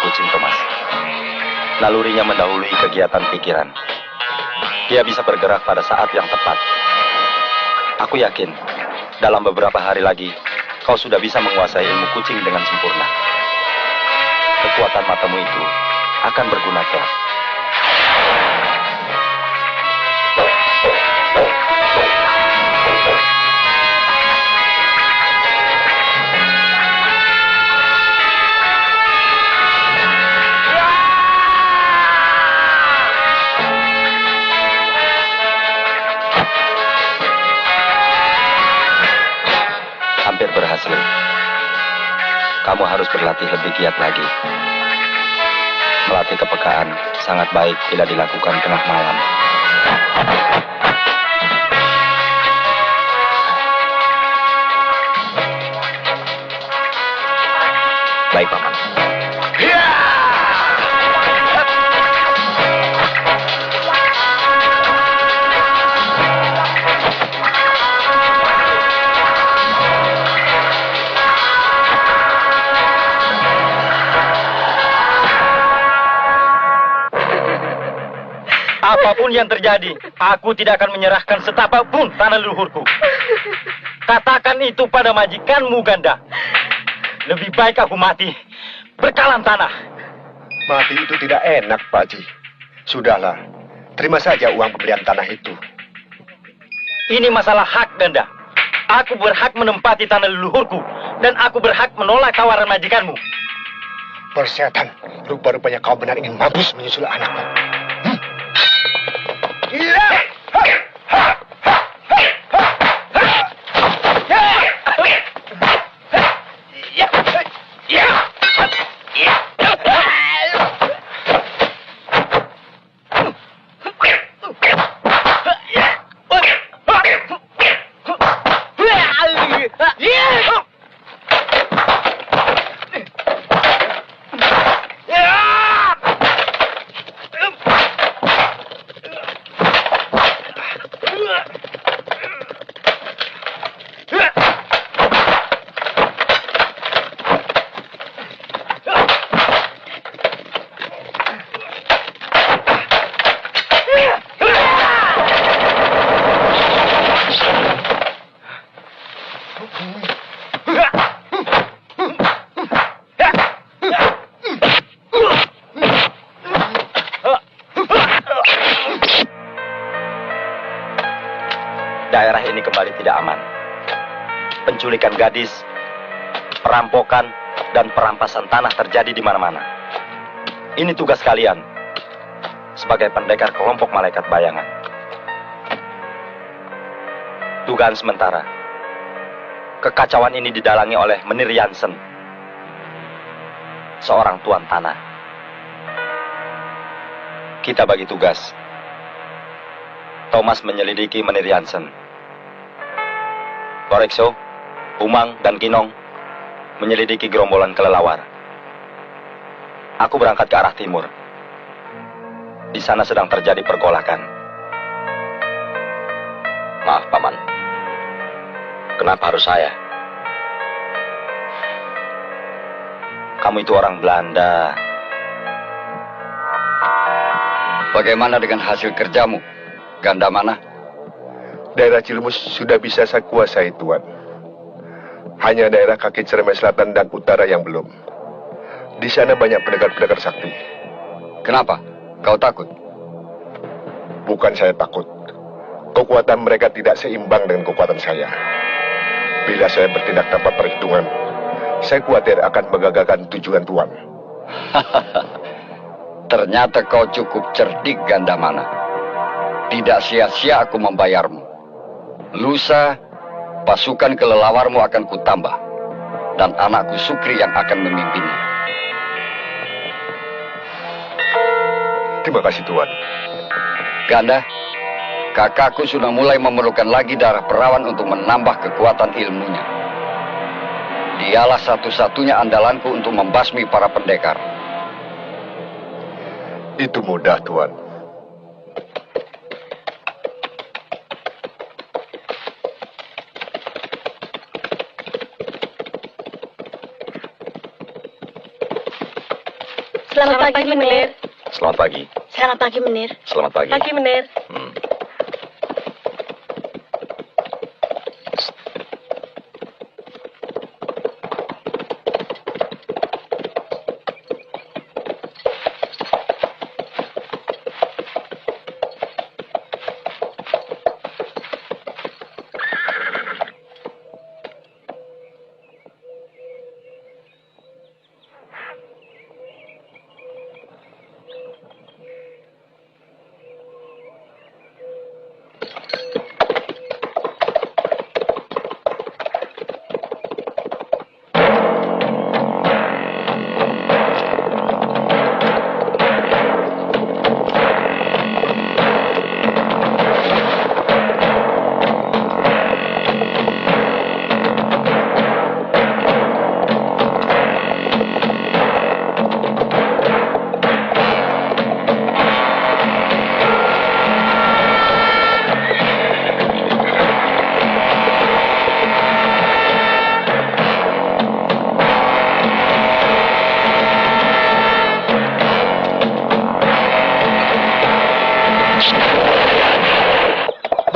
kucing, Thomas. Nalurinya mendahului kegiatan pikiran. Dia bisa bergerak pada saat yang tepat. Aku yakin, dalam beberapa hari lagi, kau sudah bisa menguasai ilmu kucing dengan sempurna. Kekuatan matamu itu akan berguna kelak. Hampir berhasil. Kamu harus berlatih lebih giat lagi. Melatih kepekaan sangat baik bila dilakukan tengah malam. Baik, Paman. Apapun yang terjadi, aku tidak akan menyerahkan setapak pun tanah leluhurku. Katakan itu pada majikanmu, Ganda. Lebih baik aku mati berkalan tanah. Mati itu tidak enak, Pak Haji. Sudahlah, terima saja uang pembelian tanah itu. Ini masalah hak, Ganda. Aku berhak menempati tanah leluhurku, dan aku berhak menolak tawaran majikanmu. Persetan, rupa-rupanya kau benar ingin mampus menyusul anakmu. Daerah ini kembali tidak aman. Penculikan gadis, perampokan, dan perampasan tanah terjadi di mana-mana. Ini tugas kalian sebagai pendekar kelompok malaikat bayangan. Dugaan sementara, kekacauan ini didalangi oleh Menir Jansen, seorang tuan tanah. Kita bagi tugas. Thomas menyelidiki Menir Jansen. Korekso, Umang, dan Kinong menyelidiki gerombolan kelelawar. Aku berangkat ke arah timur. Di sana sedang terjadi pergolakan. Maaf, Paman. Kenapa harus saya? Kamu itu orang Belanda. Bagaimana dengan hasil kerjamu, Ganda mana? Daerah Cilemus sudah bisa saya kuasai, Tuan. Hanya daerah kaki Ciremai Selatan dan Utara yang belum. Di sana banyak pendekar-pendekar sakti. Kenapa? Kau takut? Bukan saya takut. Kekuatan mereka tidak seimbang dengan kekuatan saya. Bila saya bertindak tanpa perhitungan, saya khawatir akan menggagalkan tujuan Tuan. Ternyata kau cukup cerdik, Ganda mana. Tidak sia-sia aku membayarmu. Lusa, pasukan kelelawarmu akan kutambah. Dan anakku Sukri yang akan memimpinnya. Terima kasih, Tuan. Ganda, kakakku sudah mulai memerlukan lagi darah perawan untuk menambah kekuatan ilmunya. Dialah satu-satunya andalanku untuk membasmi para pendekar. Itu mudah, Tuan. Selamat pagi, Menir. Selamat pagi. Selamat pagi, Menir. Selamat pagi. Pagi, Menir.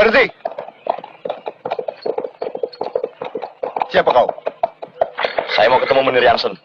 Berhenti! Siapa kau? Saya mau ketemu Menir Jansen.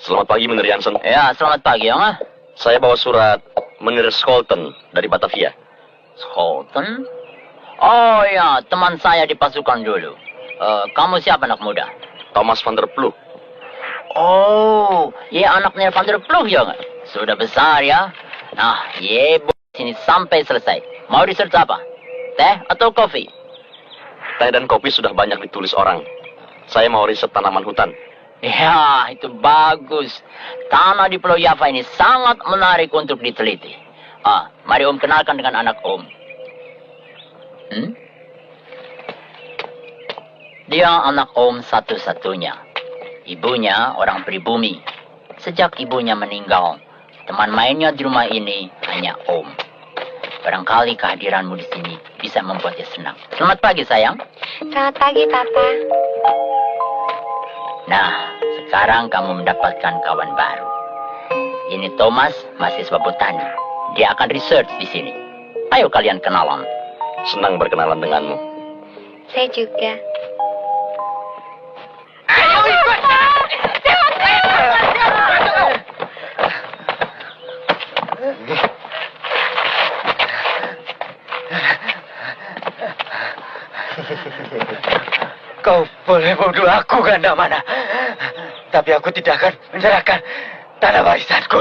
Selamat pagi, Menir Jansen. Ya, selamat pagi, Yang. Saya bawa surat Menir Scholten dari Batavia. Scholten? Oh ya, teman saya di pasukan dulu. Kamu siapa, anak muda? Thomas van der Ploeg. Oh, ya anaknya Van der Ploeg, ya nggak? Sudah besar ya. Nah, sini sampai selesai. Mau research apa? Teh atau kopi? Teh dan kopi sudah banyak ditulis orang. Saya mau riset tanaman hutan. Ya, itu bagus. Tanah di Pulau Java ini sangat menarik untuk diteliti. Mari Om kenalkan dengan anak Om. Dia anak Om satu-satunya. Ibunya orang pribumi. Sejak ibunya meninggal, teman mainnya di rumah ini hanya Om. Barangkali kehadiranmu di sini bisa membuatnya senang. Selamat pagi, sayang. Selamat pagi, Papa. Nah, sekarang kamu mendapatkan kawan baru. Ini Thomas, mahasiswa botani. Dia akan research di sini. Ayo kalian kenalan. Senang berkenalan denganmu. Saya juga. Kau boleh bodoh aku, Ganda Mana. Tapi aku tidak akan menyerahkan tanah warisanku.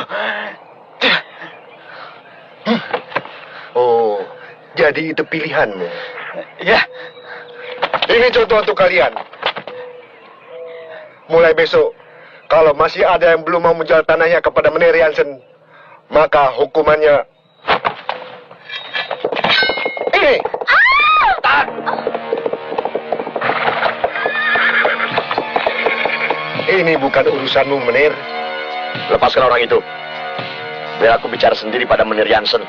Oh, jadi itu pilihanmu. Ya. Ini contoh untuk kalian. Mulai besok, kalau masih ada yang belum mau menjual tanahnya kepada Menir Jansen, maka hukumannya ini. Ini bukan urusanmu, Menir. Lepaskan orang itu. Biar aku bicara sendiri pada Menir Jansen.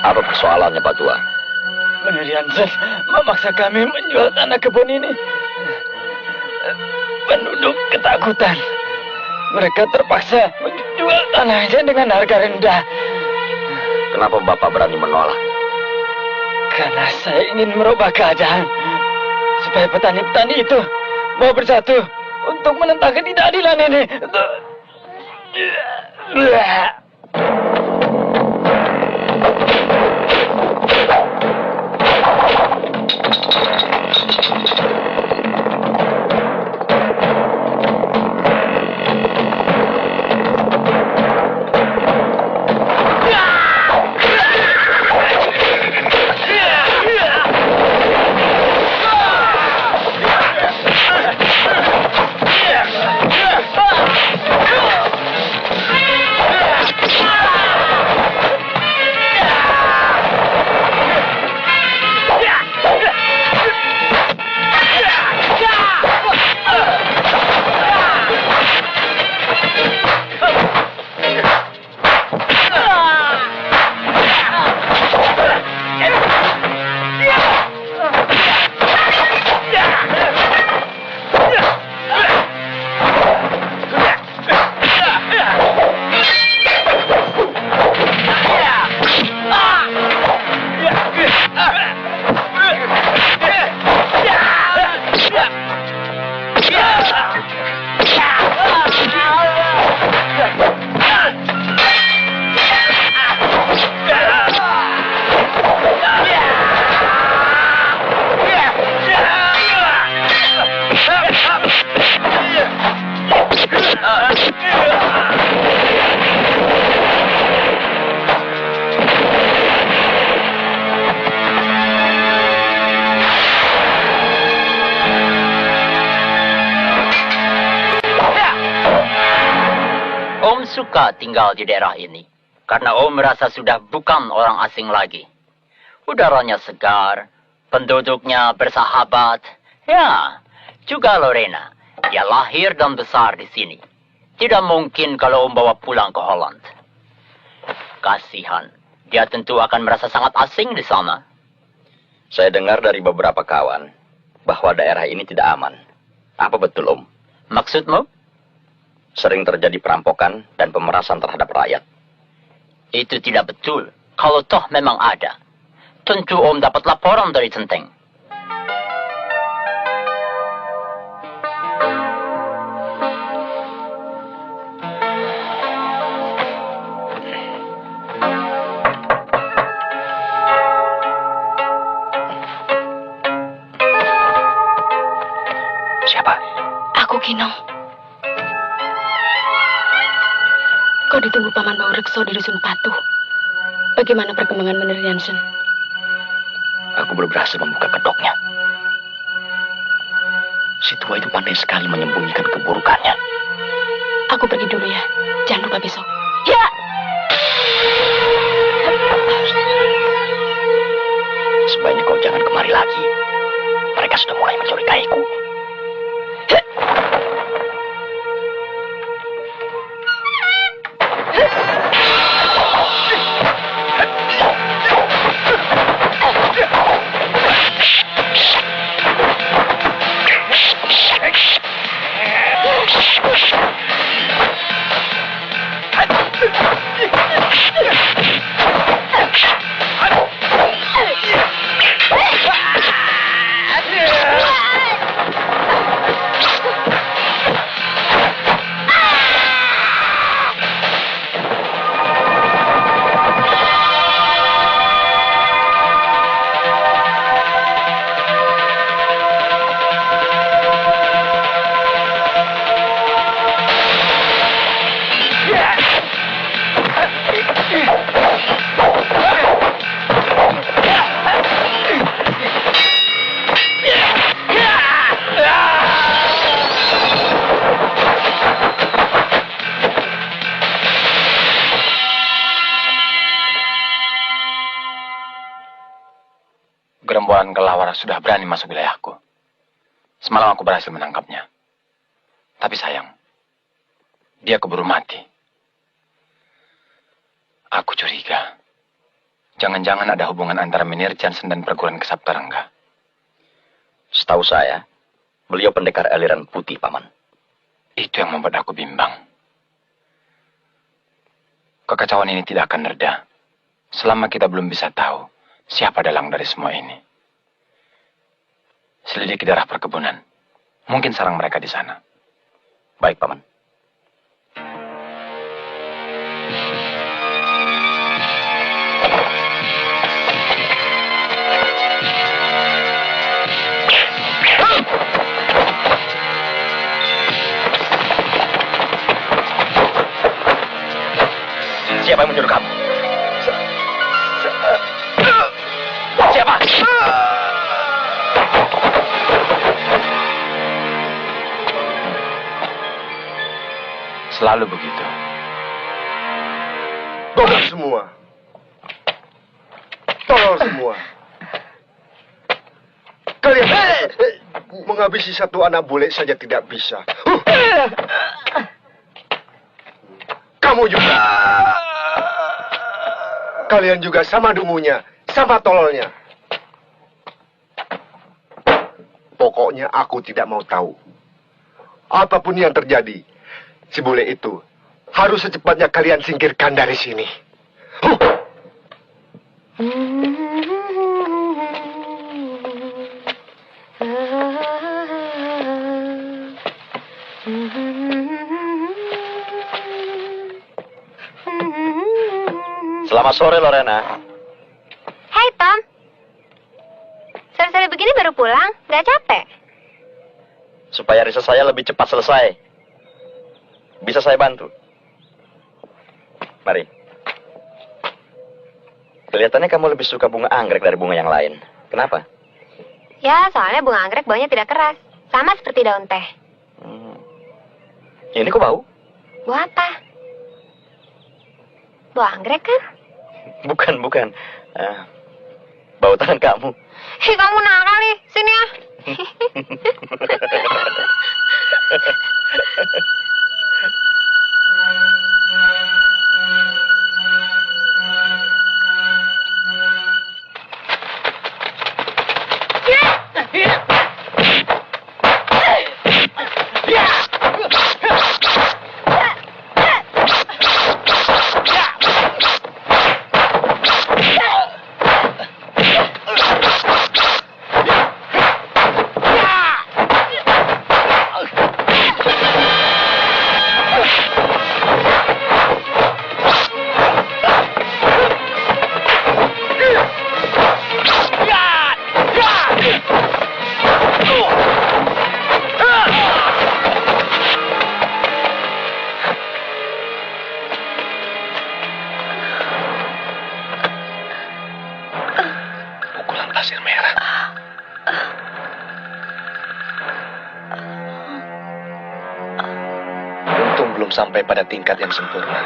Apa persoalannya, Pak Tua? Menir Jansen memaksa kami menjual tanah kebun ini. Penduduk ketakutan. Mereka terpaksa menjual tanahnya dengan harga rendah. Kenapa Bapak berani menolak? Karena saya ingin merubah keadaan. Supaya petani-petani itu mau bersatu untuk menentang ketidakadilan ini. suka tinggal di daerah ini. Karena Om merasa sudah bukan orang asing lagi. Udaranya segar, penduduknya bersahabat. Ya, juga Lorena. Dia lahir dan besar di sini. Tidak mungkin kalau Om bawa pulang ke Holland. Kasihan. Dia tentu akan merasa sangat asing di sana. Saya dengar dari beberapa kawan bahwa daerah ini tidak aman. Apa betul, Om? Maksudmu? Sering terjadi perampokan dan pemerasan terhadap rakyat. Itu tidak betul. Kalau toh memang ada, tentu Om dapat laporan dari Centeng. Siapa? Aku Kinong. Kau ditunggu Paman Bau Rekso di Dusun Patuh. Bagaimana perkembangan Menir Jansen? Aku belum berhasil membuka kedoknya. Si tua itu pandai sekali menyembunyikan keburukannya. Aku pergi dulu ya. Jangan lupa besok. Ya! Sebaiknya kau jangan kemari lagi. Mereka sudah mulai mencurigaiku. Gerombolan kelawar sudah berani masuk wilayahku. Semalam aku berhasil menangkapnya. Tapi sayang, dia keburu mati. Aku curiga. Jangan-jangan ada hubungan antara Menir Jansen dan perguruan Kesaptarengga. Setahu saya, beliau pendekar aliran putih, Paman. Itu yang membuat aku bimbang. Kekacauan ini tidak akan reda selama kita belum bisa tahu siapa dalang dari semua ini. Selidiki daerah perkebunan. Mungkin sarang mereka di sana. Baik, Paman. Siapa yang menyuruh kamu? Siapa? Selalu begitu. Goblok semua. Tolol semua. Kalian menghabisi satu anak bule saja tidak bisa. Kamu juga. Kalian juga sama dungunya, sama tololnya. Pokoknya aku tidak mau tahu. Apapun yang terjadi, si bule itu harus secepatnya kalian singkirkan dari sini. Selamat sore, Lorena. Hai, Tom. Sore-sore begini baru pulang? Gak capek? Supaya riset saya lebih cepat selesai. Bisa saya bantu? Mari. Kelihatannya kamu lebih suka bunga anggrek dari bunga yang lain. Kenapa? Ya, soalnya bunga anggrek baunya tidak keras. Sama seperti daun teh. Ini kok bau? Bau apa? Bau anggrek kan? Bukan. Bau tangan kamu. Hei, kamu nakal nih. Sini ya. Pasir merah. Untung belum sampai pada tingkat yang sempurna.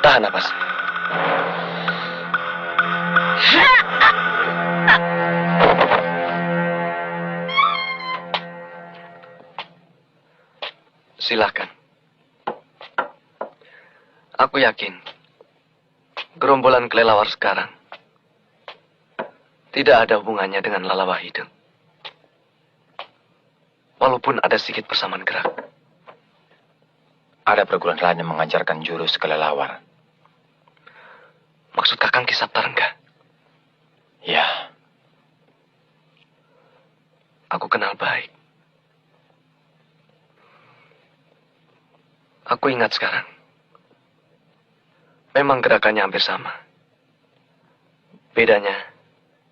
Tahan napas. Silakan. Aku yakin gerombolan kelelawar sekarang tidak ada hubungannya dengan Lala Hidung. Walaupun ada sedikit persamaan gerak. Ada perguruan lain yang mengajarkan jurus kelelawar. Maksud Kakang Ki Saptarengga? Ya. Aku kenal baik. Aku ingat sekarang. Memang gerakannya hampir sama. Bedanya,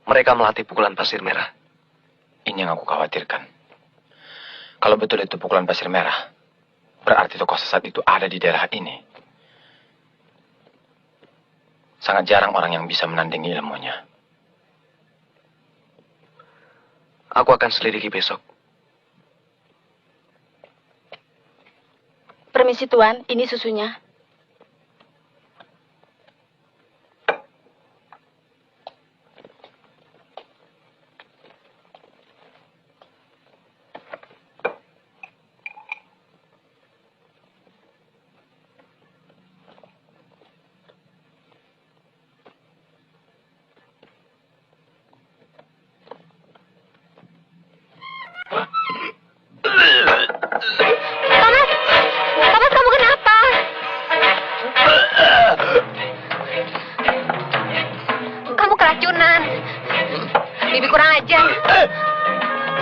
mereka melatih pukulan pasir merah. Ini yang aku khawatirkan. Kalau betul itu pukulan pasir merah, berarti tokoh sesat itu ada di daerah ini. Sangat jarang orang yang bisa menandingi ilmunya. Aku akan selidiki besok. Permisi Tuan, ini susunya. Thomas, kamu kenapa? Kamu keracunan. Bibi kurang ajar.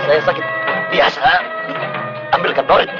Saya sakit biasa. Ambilkan Dorit.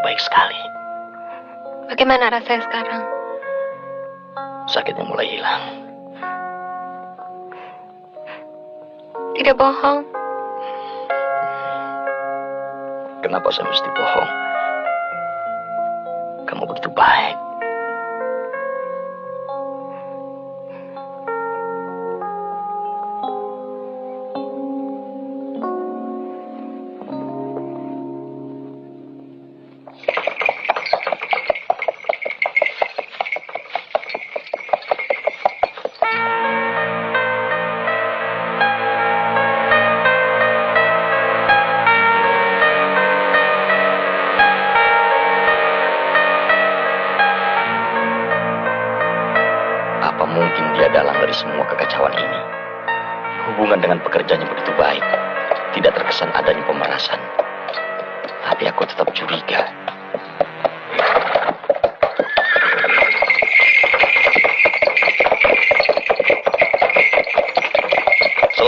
Baik sekali. Bagaimana rasanya sekarang? Sakitnya mulai hilang. Tidak bohong. Kenapa saya mesti bohong? Kamu begitu baik. Mungkin dia dalang dari semua kekacauan ini. Hubungan dengan pekerjaannya begitu baik. Tidak terkesan adanya pemerasan. Tapi aku tetap curiga.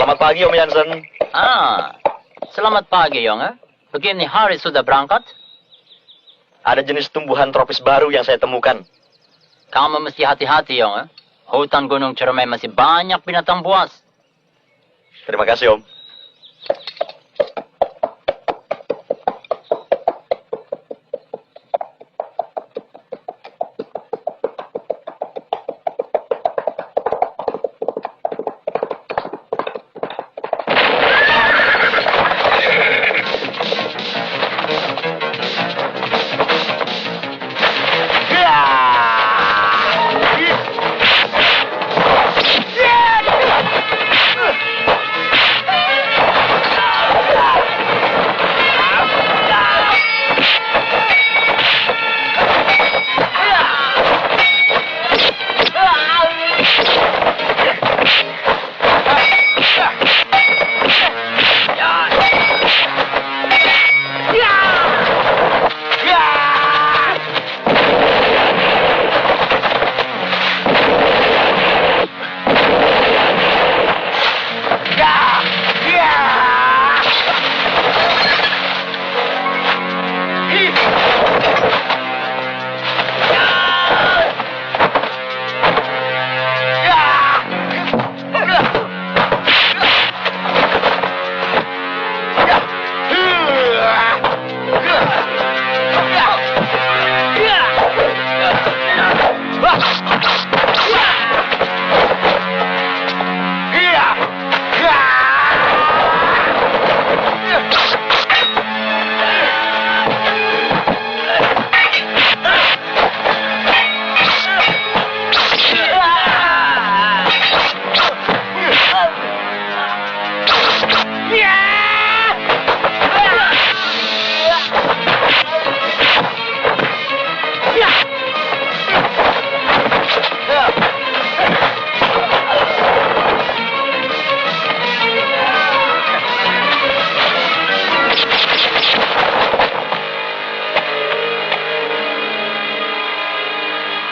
Selamat pagi, Om Jansen. Selamat pagi, Yonga. Begini hari sudah berangkat? Ada jenis tumbuhan tropis baru yang saya temukan. Kamu mesti hati-hati, Yonga. Hutan Gunung Ciremai masih banyak binatang buas. Terima kasih, Om.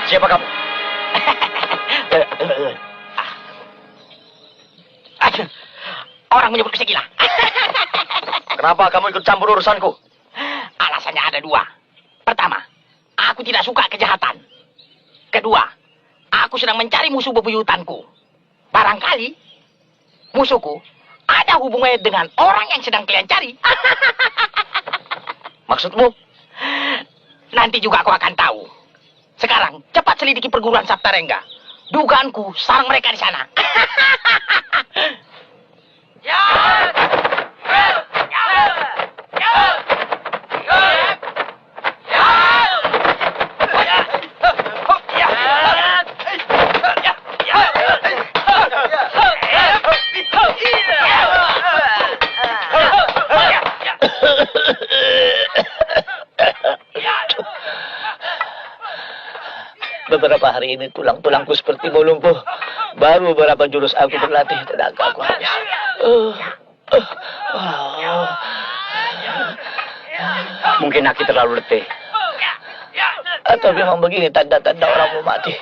Siapa kamu? Orang menyebut saya gila. Kenapa kamu ikut campur urusanku? Alasannya ada dua. Pertama, aku tidak suka kejahatan. Kedua, aku sedang mencari musuh bebuyutanku. Barangkali musuhku ada hubungannya dengan orang yang sedang kalian cari. Maksudmu? Nanti juga aku akan tahu. Sekarang, cepat selidiki perguruan Saptarengga. Dugaanku, sarang mereka di sana. Beberapa hari ini tulang-tulangku seperti mau lumpuh. Baru beberapa jurus aku berlatih, tenaga aku habis. Mungkin Aki terlalu letih. Atau memang begini tanda-tanda orang mau mati.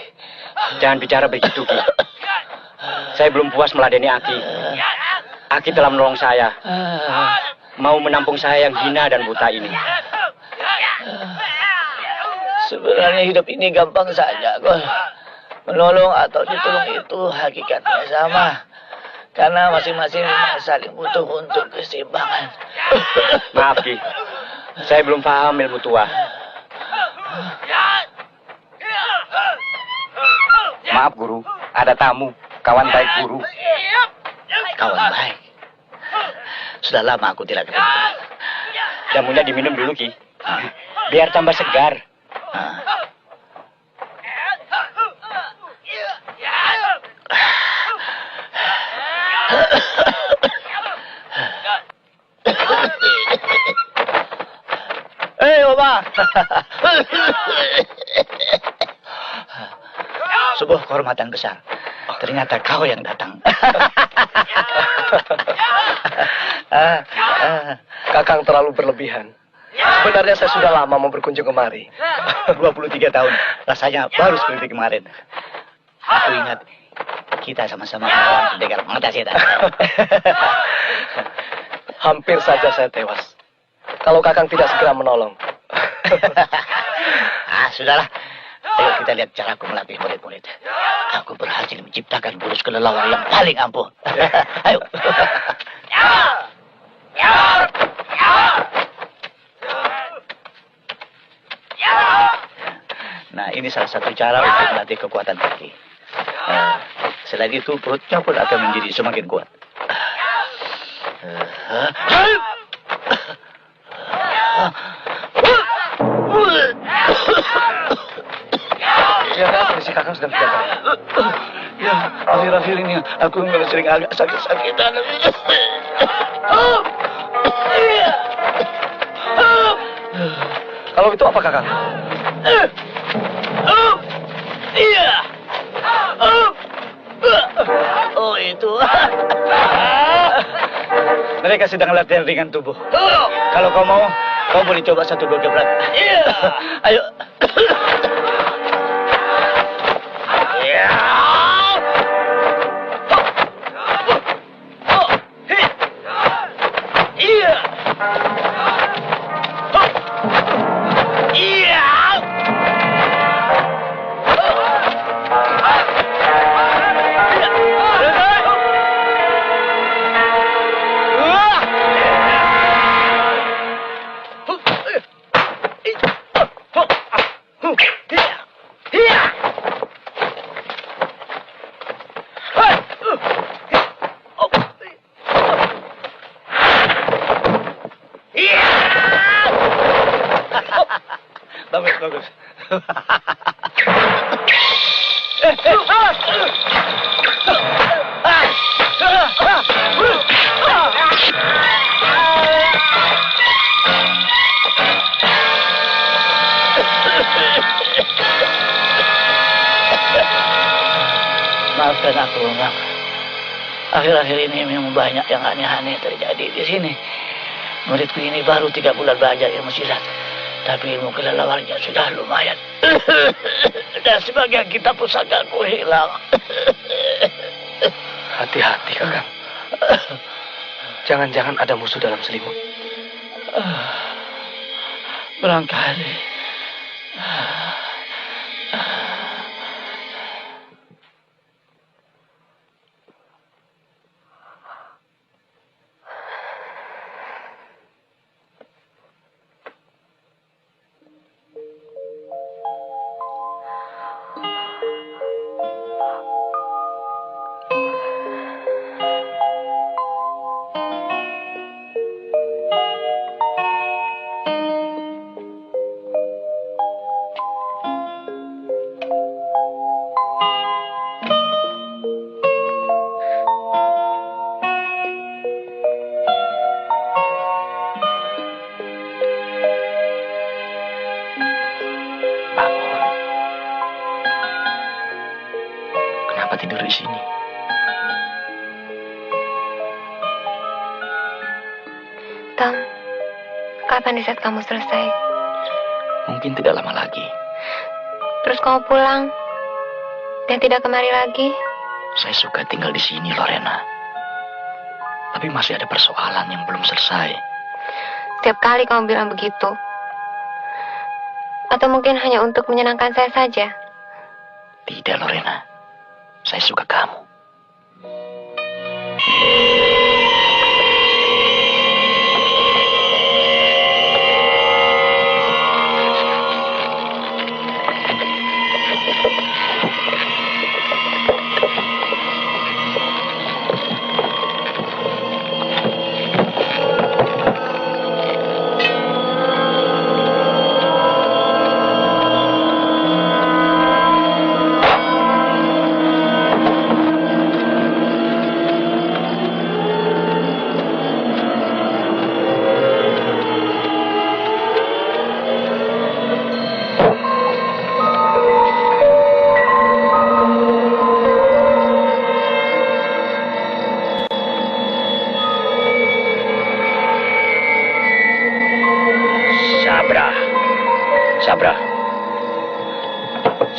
Jangan bicara begitu, Ki. Saya belum puas meladeni Aki. Aki telah menolong saya. Mau menampung saya yang hina dan buta ini. Sebenarnya hidup ini gampang saja, kok. Menolong atau ditolong itu hakikatnya sama. Karena masing-masing saling butuh untuk keseimbangan. Maaf, Ki. Saya belum paham ilmu tua. Maaf, Guru. Ada tamu. Kawan baik Guru. Kawan baik. Sudah lama aku tidak ketemu. Jamunya diminum dulu, Ki. Biar tambah segar. Oba. Sebuah kehormatan besar. Ternyata kau yang datang. Kakang terlalu berlebihan. Sebenarnya saya sudah lama mau berkunjung kemari. 23 tahun. Rasanya baru seperti kemarin. Aku ingat kita sama-sama melawan pendekar mata setan. Hampir saja saya tewas. Kalau Kakang tidak segera menolong. Sudahlah. Ayo kita lihat caraku melatih murid-murid. Aku berhasil menciptakan jurus kelelawar yang paling ampuh. Ayo. Nah, ini salah satu cara untuk melatih kekuatan kaki. Selain itu, perutnya pun akan menjadi semakin kuat. Ya, kondisi Kakang sedang tidak baik. Ya, akhir-akhir ini aku memang sering agak sakit-sakitan. Kalau itu apa Kakang? Oh, itu. Mereka sedang latihan ringan tubuh. Kalau kau mau, kau boleh coba 1-2 gebrak. Ayo. Bagus. Maafkan aku, Bang. Akhir-akhir ini memang banyak yang aneh-aneh terjadi di sini. Muridku ini baru 3 bulan belajar ilmu silat. Tapi ilmu kelelawarnya sudah lumayan. Dan sebagian kitab pusakaku hilang. Hati-hati, Kakang. Jangan-jangan ada musuh dalam selimut. Barangkali. Kenapa tidur di sini? Tom, kapan riset kamu selesai? Mungkin tidak lama lagi. Terus kamu pulang dan tidak kemari lagi? Saya suka tinggal di sini, Lorena. Tapi masih ada persoalan yang belum selesai. Setiap kali kamu bilang begitu. Atau mungkin hanya untuk menyenangkan saya saja? Tidak, Lorena. Saya suka kamu.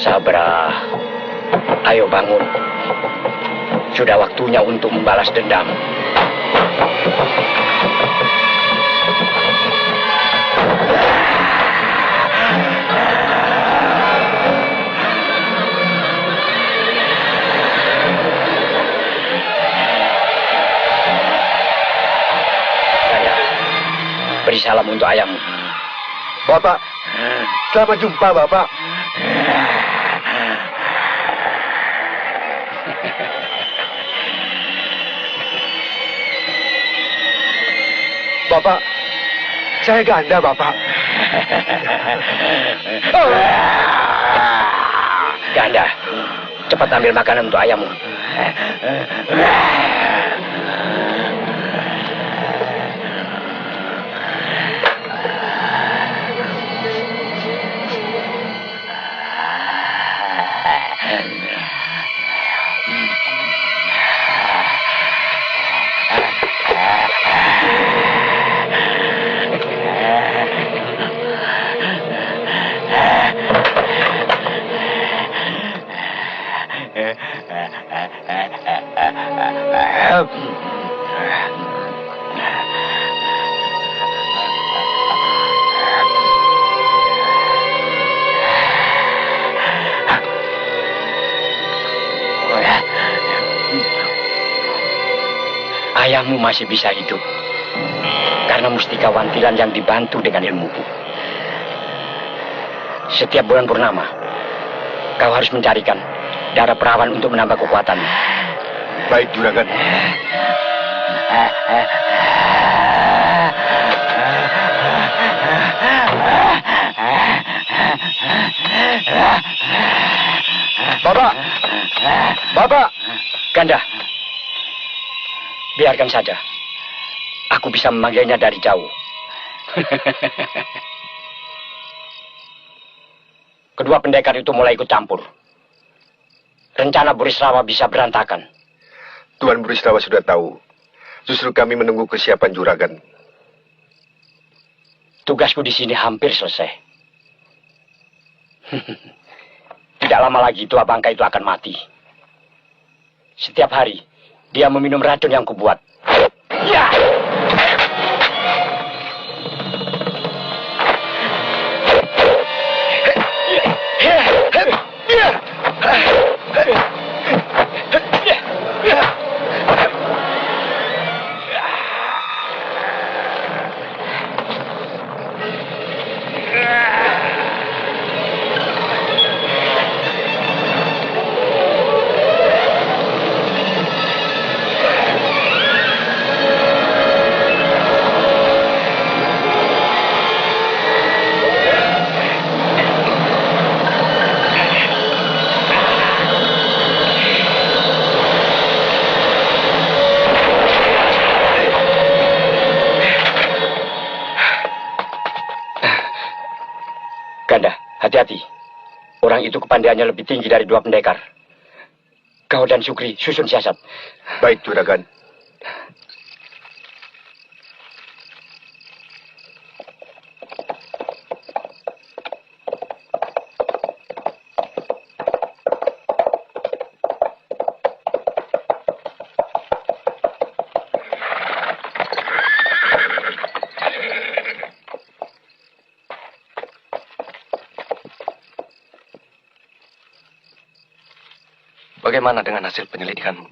Sabra, ayo bangun. Sudah waktunya untuk membalas dendam. Beri salam untuk ayahmu. Bapak, selamat jumpa Bapak. Bapak, saya Ganda Bapak. Ganda, cepat ambil makanan untuk ayahmu. Ayahmu masih bisa hidup karena mustika wantilan yang dibantu dengan ilmuku. Setiap bulan purnama, kau harus mencarikan darah perawan untuk menambah kekuatan. Baik, Juragan. Bapak! Bapak! Ganda, biarkan saja. Aku bisa memanggilnya dari jauh. Kedua pendekar itu mulai ikut campur. Rencana Burisrawa bisa berantakan. Tuan Burisrawa sudah tahu. Justru kami menunggu kesiapan Juragan. Tugasku di sini hampir selesai. Tidak lama lagi tua bangka itu akan mati. Setiap hari, dia meminum racun yang kubuat. Ya! Hati-hati. Orang itu kepandaiannya lebih tinggi dari dua pendekar. Kau dan Sukri susun siasat. Baik, Juragan. Bagaimana dengan hasil penyelidikanmu?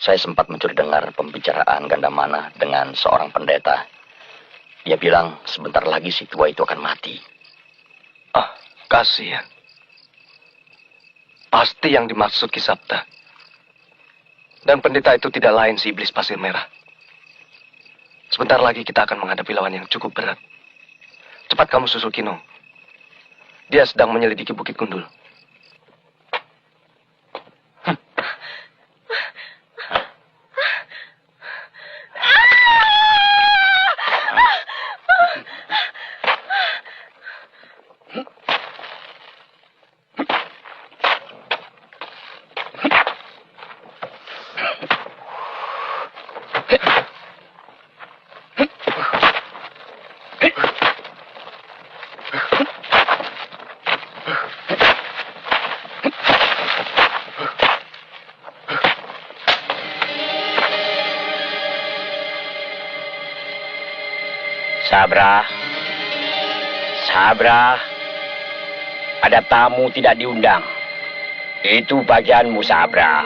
Saya sempat mencuri dengar pembicaraan Gandamana dengan seorang pendeta. Dia bilang sebentar lagi si tua itu akan mati. Ah, kasihan. Pasti yang dimaksud Kisabta. Dan pendeta itu tidak lain si iblis pasir merah. Sebentar lagi kita akan menghadapi lawan yang cukup berat. Cepat kamu susul Kino. Dia sedang menyelidiki Bukit Gundul. Sabra, ada tamu tidak diundang. Itu bagianmu, Sabra.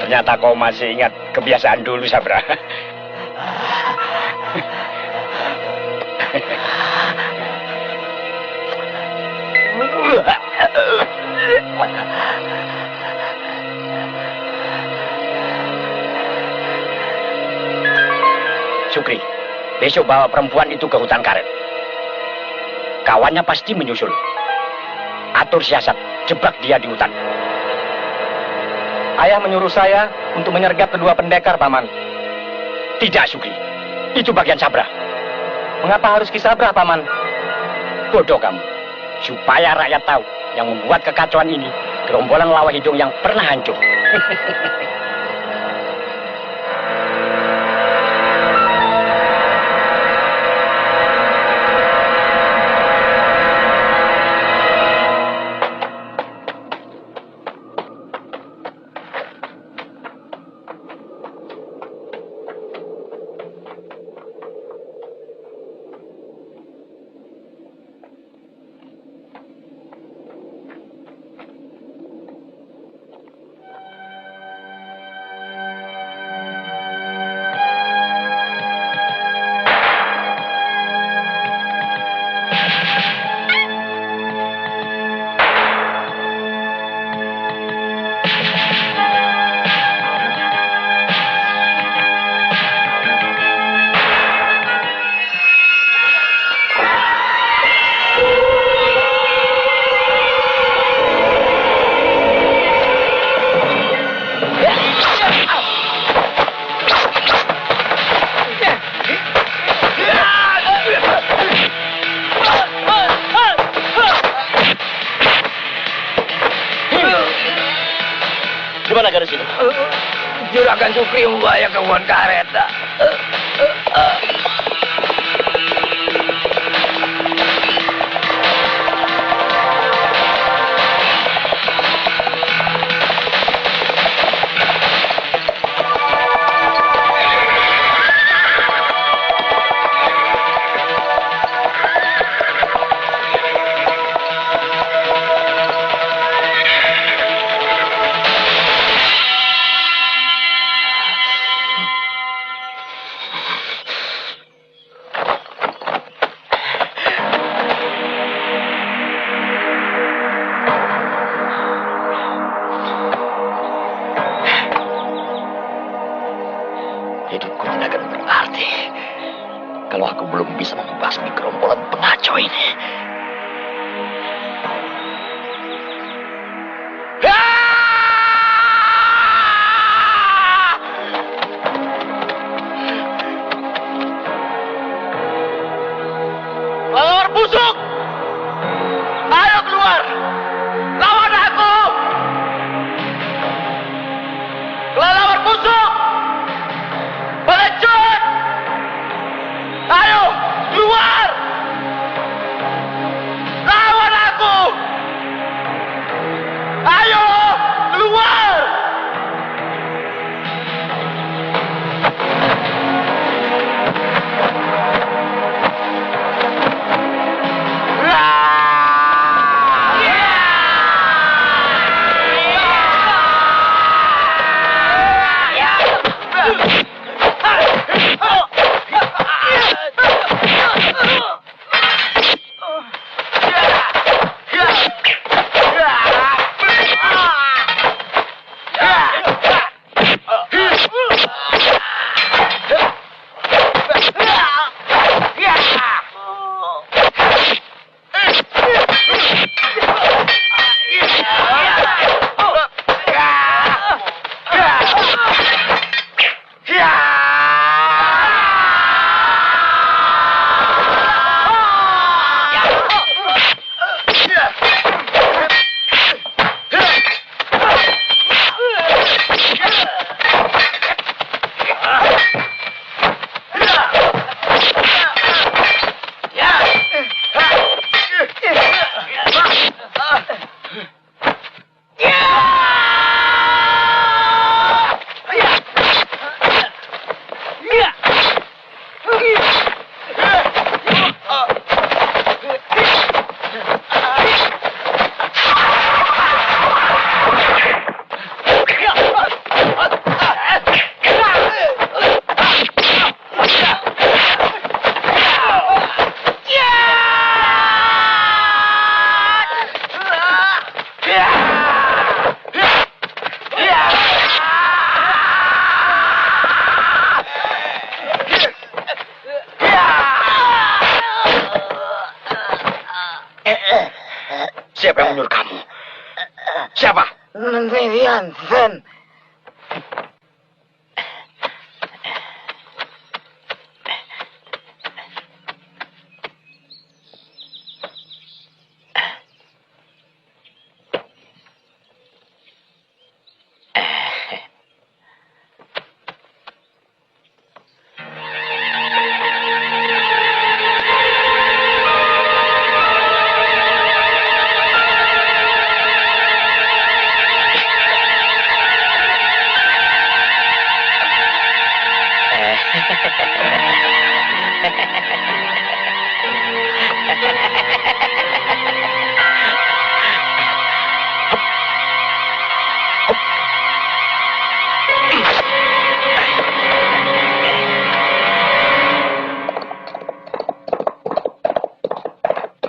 Ternyata kau masih ingat kebiasaan dulu, Sabra. Sukri, besok bawa perempuan itu ke hutan karet. Kawannya pasti menyusul. Atur siasat, jebak dia di hutan. Ayah menyuruh saya untuk menyergap kedua pendekar, Paman. Tidak, Sukri. Itu bagian Sabra. Mengapa harus Ki Sabra, Paman? Bodoh kamu. Supaya rakyat tahu yang membuat kekacauan ini gerombolan Lawah Hidung yang pernah hancur. Gimana garis ini? Juragan Sukri membawa ke hutan karet. Siapa yang menyuruh kamu? Siapa? Menteri Hansen.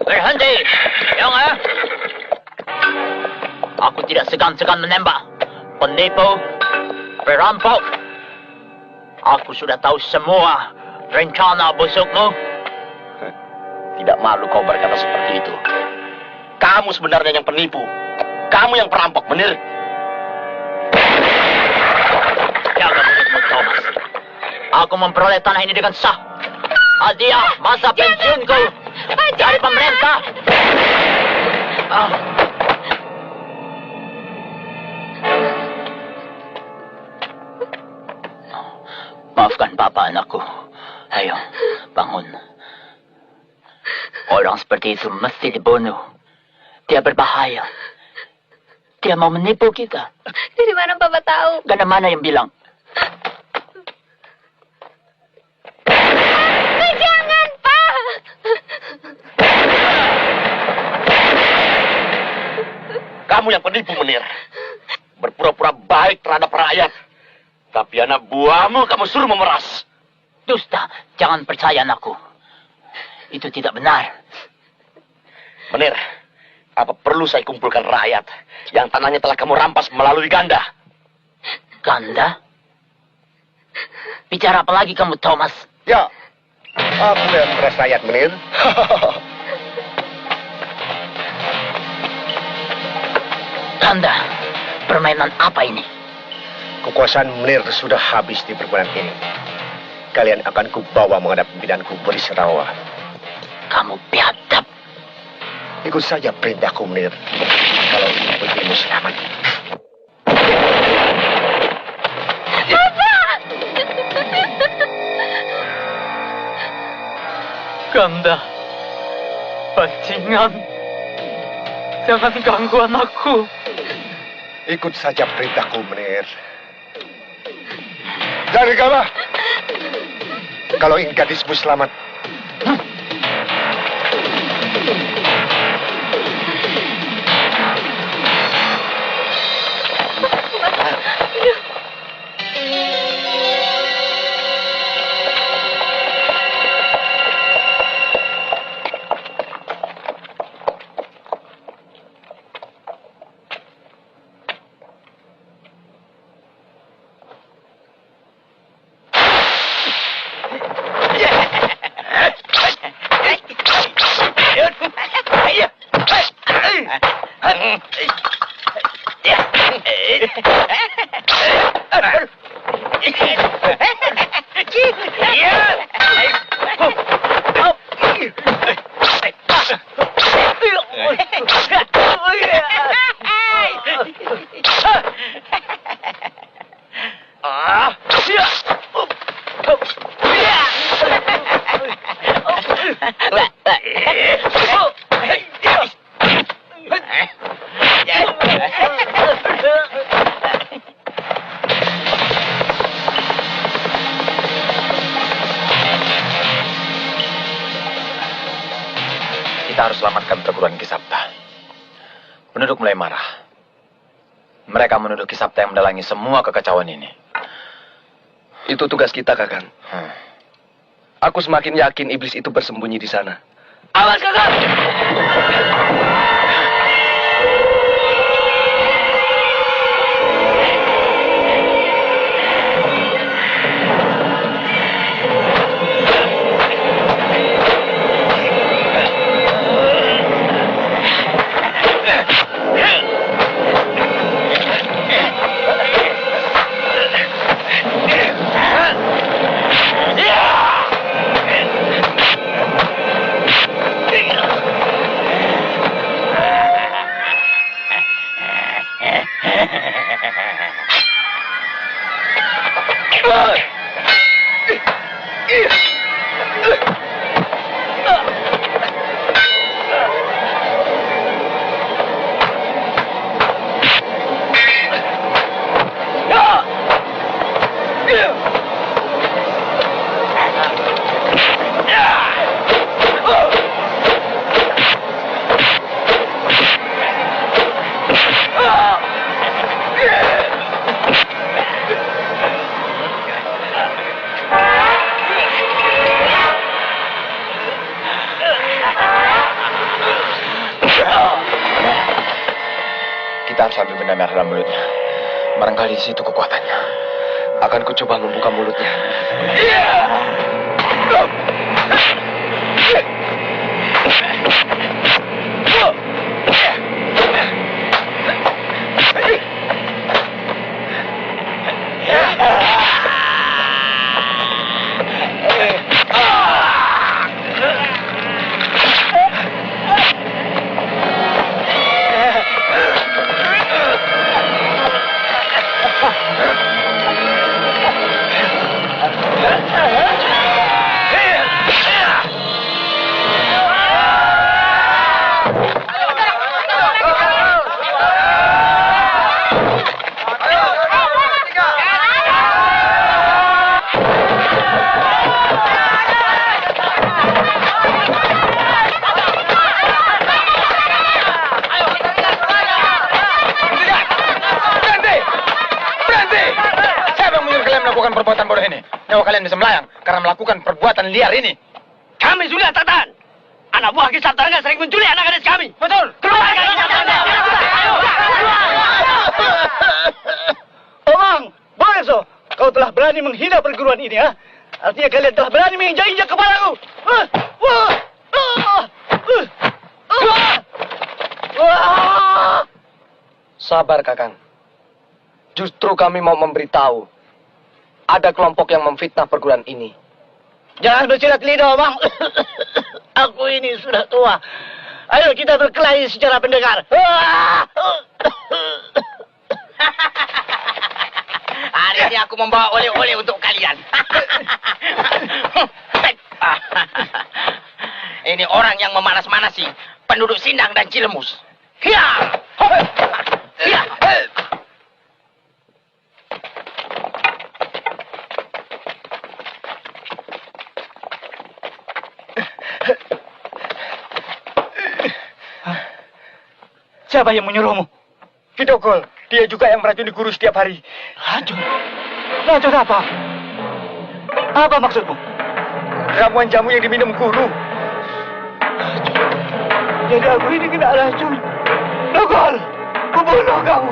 Berhenti, jangan. Aku tidak segan-segan menembak. Penipu, perampok. Aku sudah tahu semua rencana busukmu. Tidak malu kau berkata seperti itu. Kamu sebenarnya yang penipu. Kamu yang perampok, benar? Jaga mulutmu, Thomas. Aku memperoleh tanah ini dengan sah. Hadiah masa pensiunku dari pemerintah. Maafkan Papa, anakku. Ayo, bangun. Orang seperti itu mesti dibunuh. Dia berbahaya. Dia mau menipu kita. Dari mana Papa tahu? Gak ada mana yang bilang. Jangan, Pak! Kamu yang penipu, Menir. Berpura-pura baik terhadap rakyat. Tapi anak buahmu kamu suruh memeras. Dusta, jangan percaya anakku. Itu tidak benar. Menir, apa perlu saya kumpulkan rakyat yang tanahnya telah kamu rampas melalui ganda? Ganda? Bicara apa lagi kamu, Thomas? Ya, aku yang memeras rakyat, Menir. Ganda, permainan apa ini? Kekuasaan Menir sudah habis di perguruan ini. Kalian akan kubawa menghadap pimpinanku Berisrawa. Kamu biadab. Ikut saja perintahku, Menir. Kalau ingin putrimu selamat. Ganda, bajingan. Jangan ganggu anakku. Ikut saja perintahku, Menir. Dari Gama. Kalau ingin gadismu selamat. Kita harus selamatkan perguruan Kisapta. Penduduk mulai marah. Mereka menuduh Kisapta yang mendalangi semua kekacauan ini. Itu tugas kita, Kakang. Aku semakin yakin iblis itu bersembunyi di sana. Awas, Kakang! Kita harus ambil benda merah dalam mulutnya. Barangkali di situ kekuatannya. Akan ku coba membuka mulutnya. Melakukan perbuatan bodoh ini. Nyawa kalian bisa melayang karena melakukan perbuatan liar ini. Kami sudah tahan. Anak buah Ki Sabta sering menculik anak gadis kami. Betul. Keluar kalian. Omang, boleh so. Kau telah berani menghina perguruan ini, ya? Artinya kalian telah berani menginjak-injak kepalaku. Sabar, Kakang. Justru kami mau memberitahu. Ada kelompok yang memfitnah perguruan ini. Jangan bersilat lidah, Omang. Aku ini sudah tua. Ayo kita berkelahi secara pendengar. Hari ini aku membawa oleh-oleh untuk kalian. Ini orang yang memanas-manasi penduduk Sindang dan Cilemus. Hiya! Hiya! Siapa yang menyuruhmu? Vidokol, dia juga yang meracuni guru setiap hari. Racun? Racun apa? Apa maksudmu? Ramuan jamu yang diminum guru. Racun. Jadi aku ini kena racun. Dokol, kubunuh kamu.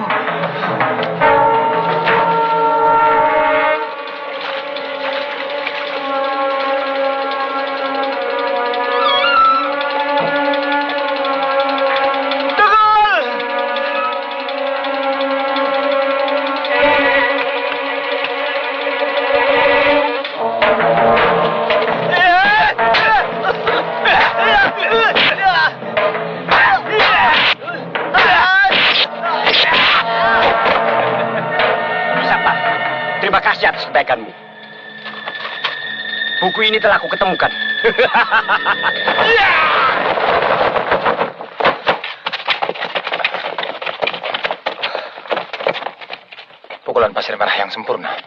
Terima kasih atas kebaikanmu. Buku ini telah aku ketemukan. Pukulan pasir merah yang sempurna.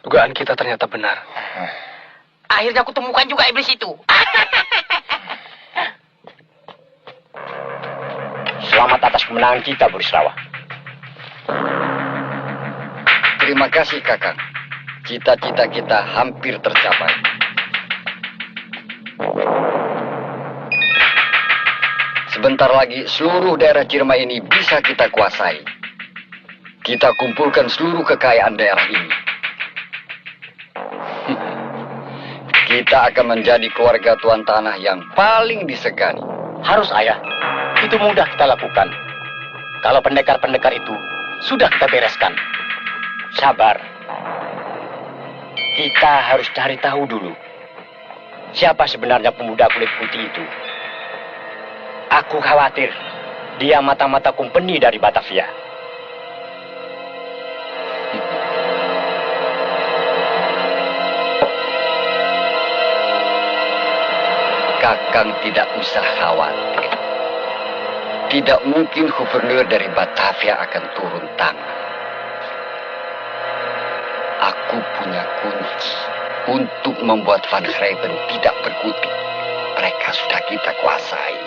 Dugaan kita ternyata benar. Akhirnya aku temukan juga iblis itu. Selamat atas kemenangan kita, Burisrawa. Terima kasih, Kakang. Cita-cita kita hampir tercapai. Sebentar lagi seluruh daerah Ciremai ini bisa kita kuasai. Kita kumpulkan seluruh kekayaan daerah ini. Kita akan menjadi keluarga tuan tanah yang paling disegani. Harus, Ayah. Itu mudah kita lakukan. Kalau pendekar-pendekar itu sudah kita bereskan. Sabar. Kita harus cari tahu dulu. Siapa sebenarnya pemuda kulit putih itu? Aku khawatir dia mata-mata kumpeni dari Batavia. Kakang tidak usah khawatir. Tidak mungkin gubernur dari Batavia akan turun tangan. Aku punya kunci untuk membuat Van Grijpen tidak berkutik. Mereka sudah kita kuasai.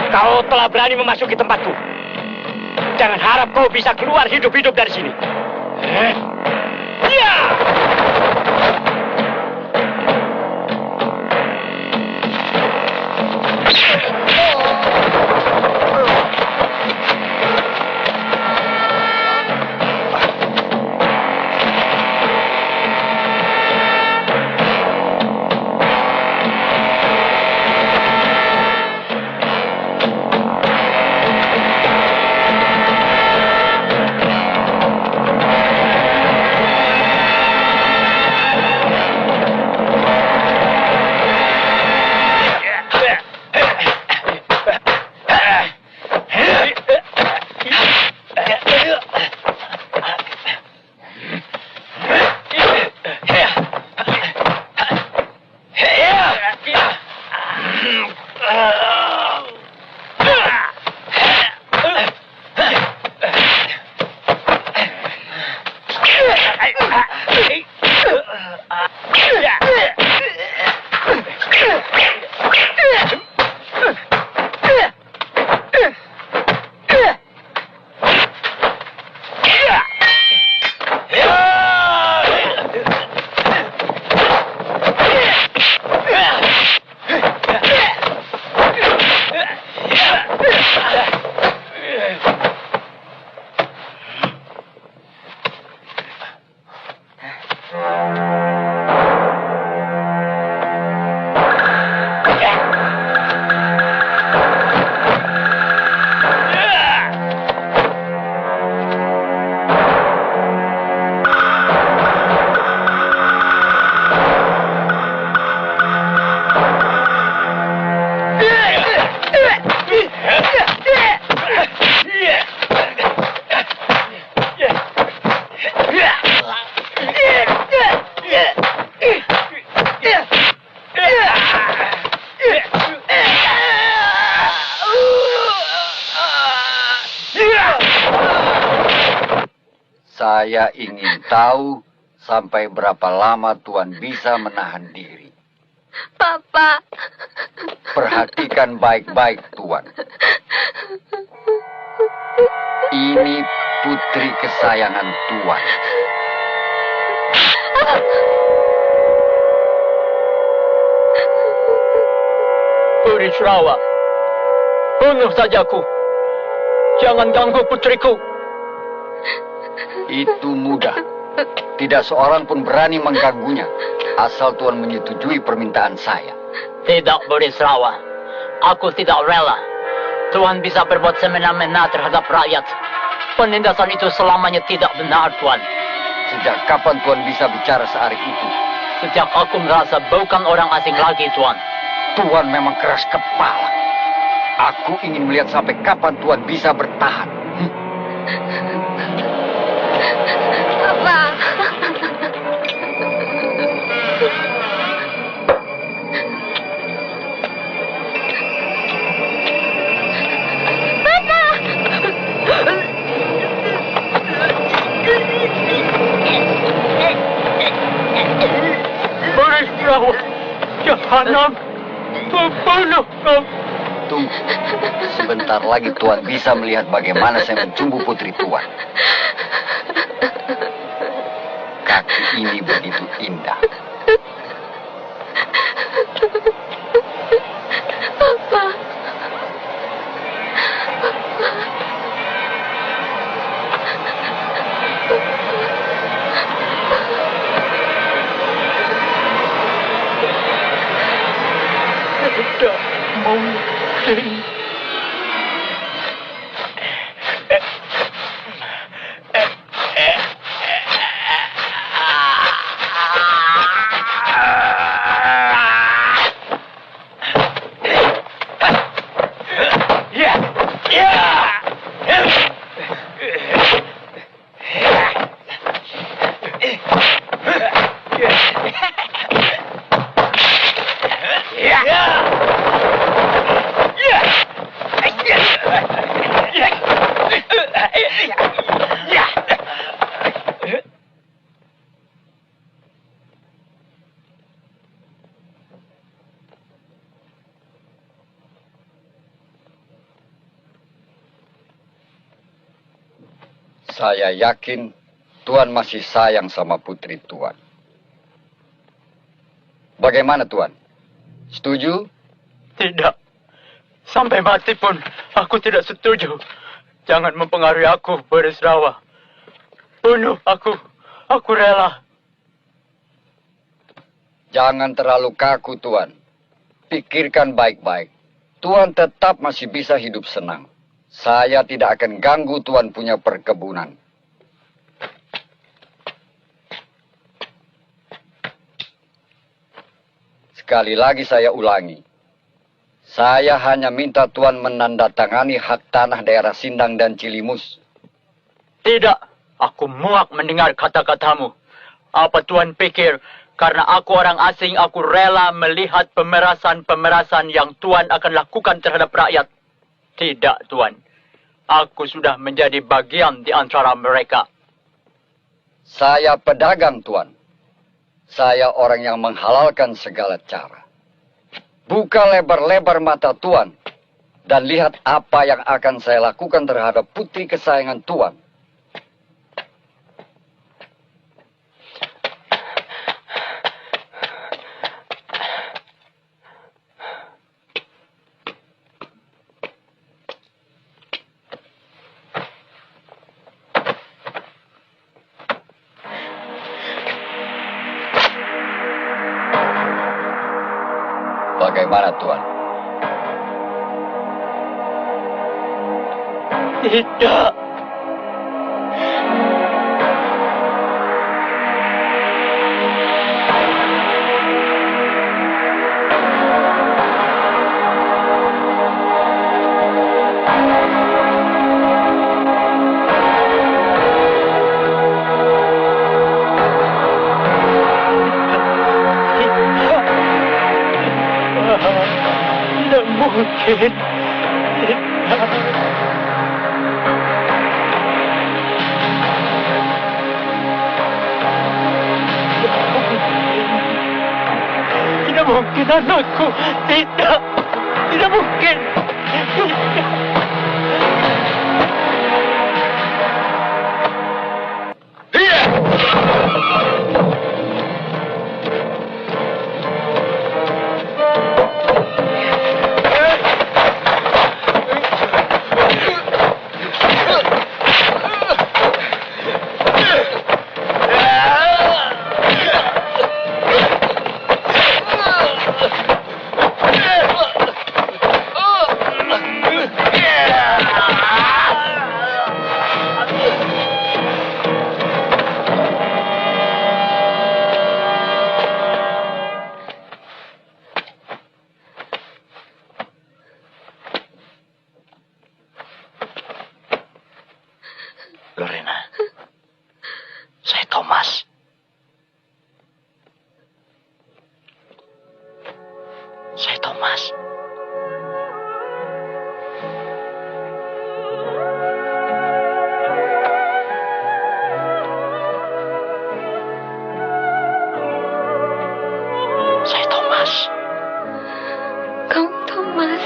Kau telah berani memasuki tempatku. Jangan harap kau bisa keluar hidup-hidup dari sini. Ya! Saya ingin tahu sampai berapa lama Tuan bisa menahan diri. Papa. Perhatikan baik-baik, Tuan. Ini putri kesayangan Tuan. Burisrawa, bunuh sajaku. Jangan ganggu putriku. Itu mudah. Tidak seorang pun berani mengganggunya. Asal Tuan menyetujui permintaan saya. Tidak, Burisrawa. Aku tidak rela. Tuan bisa berbuat semena-mena terhadap rakyat. Penindasan itu selamanya tidak benar, Tuan. Sejak kapan Tuan bisa bicara searif itu? Sejak aku merasa bukan orang asing lagi, Tuan. Tuan memang keras kepala. Aku ingin melihat sampai kapan Tuan bisa bertahan. Papa. Burisrawa, jahanam, membunuh kau. Tunggu. Sebentar lagi Tuan bisa melihat bagaimana saya mencumbu putri Tuan. Kaki ini begitu indah. Papa. Tidak mungkin. Saya yakin Tuan masih sayang sama putri Tuan. Bagaimana Tuan? Setuju? Tidak. Sampai mati pun aku tidak setuju. Jangan mempengaruhi aku, Beresrawa. Bunuh aku. Aku rela. Jangan terlalu kaku, Tuan. Pikirkan baik-baik. Tuan tetap masih bisa hidup senang. Saya tidak akan ganggu Tuan punya perkebunan. Sekali lagi saya ulangi. Saya hanya minta Tuan menandatangani hak tanah daerah Sindang dan Cilimus. Tidak. Aku muak mendengar kata-katamu. Apa Tuan pikir, karena aku orang asing, aku rela melihat pemerasan-pemerasan yang Tuan akan lakukan terhadap rakyat? Tidak, Tuan. Aku sudah menjadi bagian di antara mereka. Saya pedagang, Tuan. Saya orang yang menghalalkan segala cara. Buka lebar-lebar mata Tuan dan lihat apa yang akan saya lakukan terhadap putri kesayangan Tuan. Bagaimana, Tuan? Tidak. Tidak mungkin. Tidak mungkin anakku. Tidak. Tidak mungkin. Lorena, saya Thomas. Saya Thomas. Saya Thomas. Kau Thomas.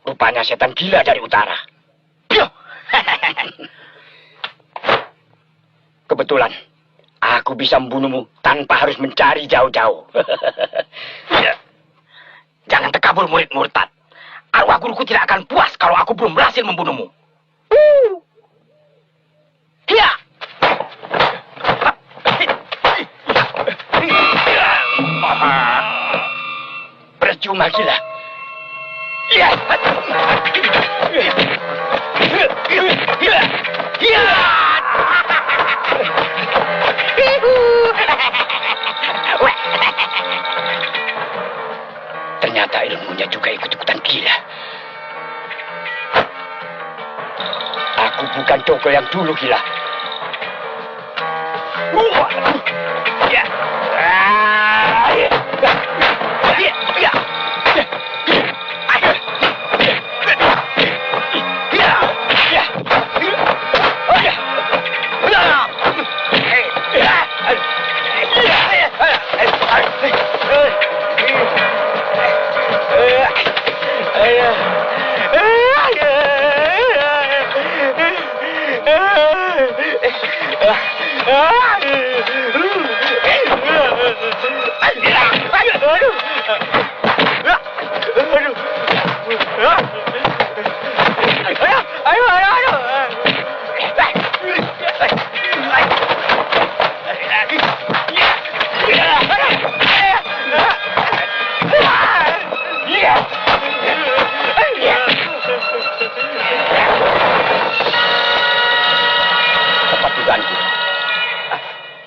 Rupanya setan gila dari utara. Kebetulan, aku bisa membunuhmu tanpa harus mencari jauh-jauh. Jangan tekabur murid murtad. Arwah guruku tidak akan puas kalau aku belum berhasil membunuhmu. Ya. Percuma gila. Ya. Ternyata ilmunya juga ikut-ikutan gila. Aku bukan Dogo yang dulu gila. Ya.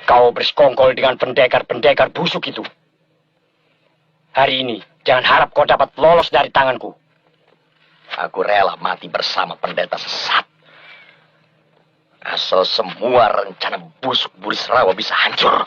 Kau bersekongkol dengan pendekar-pendekar busuk itu. Hari ini, jangan harap kau dapat lolos dari tanganku. Aku rela mati bersama pendeta sesat. Asal semua rencana busuk Burisrawa bisa hancur.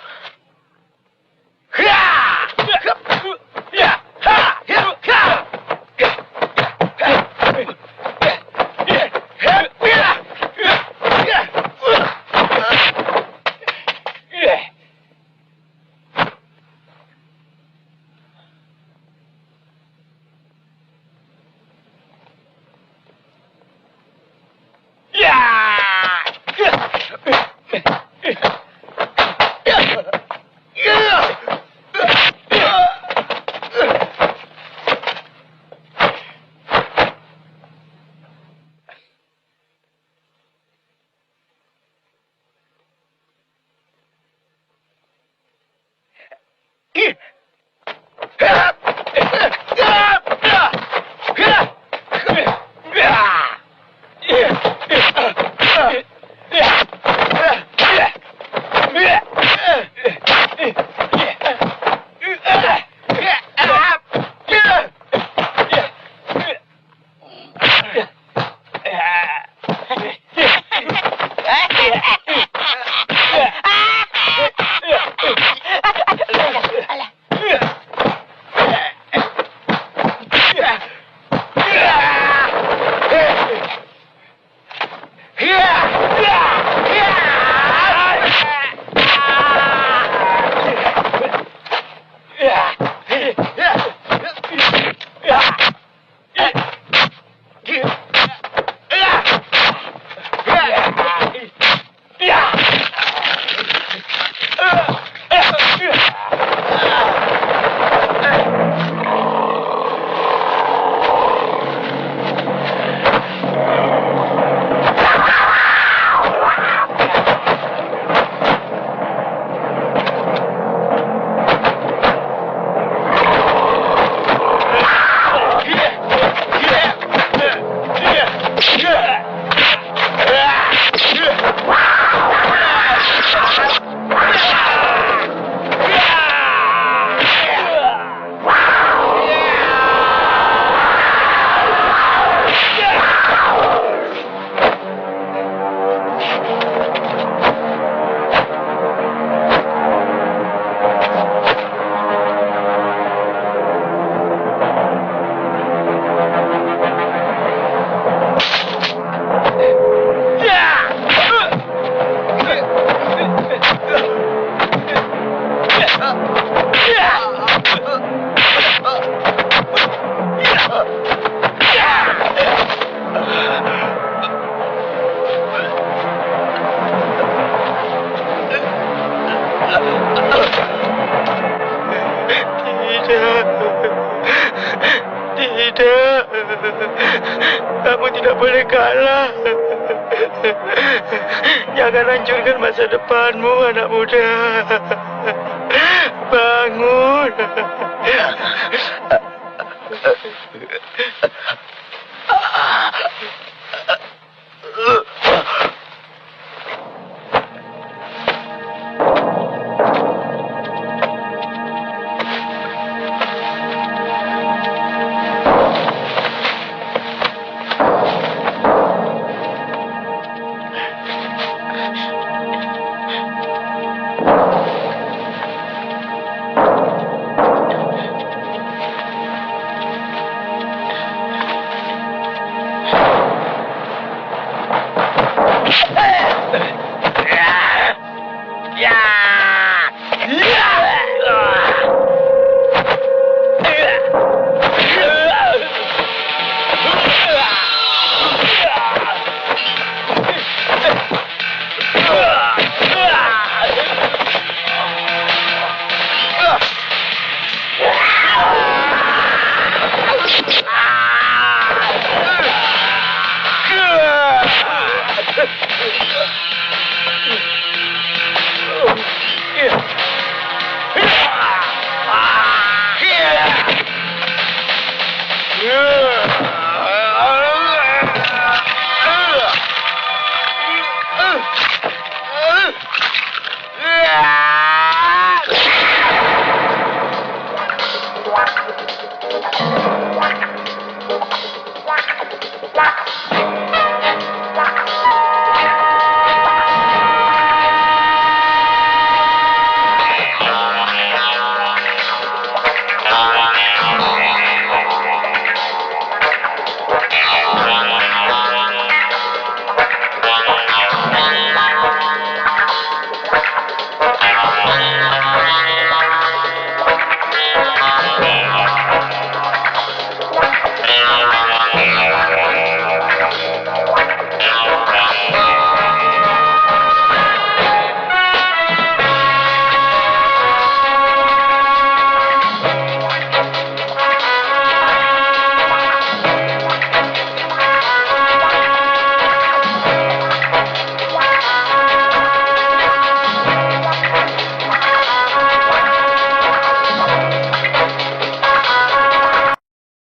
Tidak. Kamu tidak boleh kalah. Jangan hancurkan masa depanmu, anak muda. Bangun.